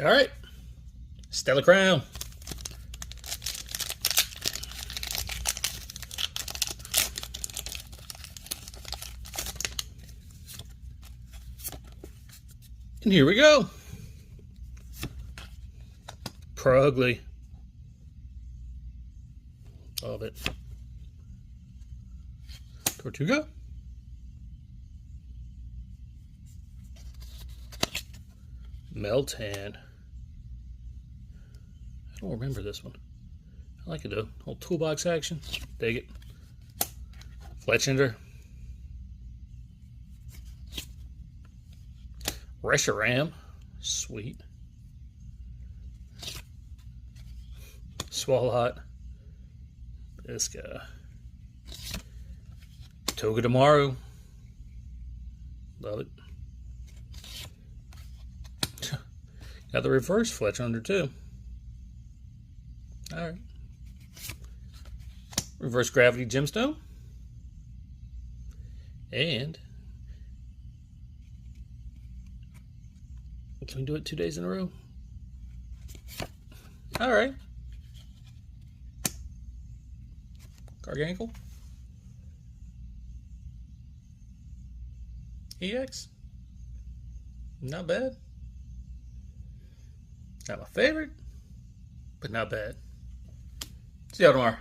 All right, Stella Crown. And here we go. Pro-ugly. Love it. Tortuga. Meltan. I don't remember this one. I like it though. Old toolbox action. Dig it. Fletchinder. Reshiram. Sweet. Swalot. This guy. Togedemaru. Love it. Got the reverse Fletchinder too. Alright. Reverse Gravity Gemstone. And can we do it 2 days in a row? Alright. Gargankel. EX. Not bad. Not my favorite, but not bad. See y'all tomorrow.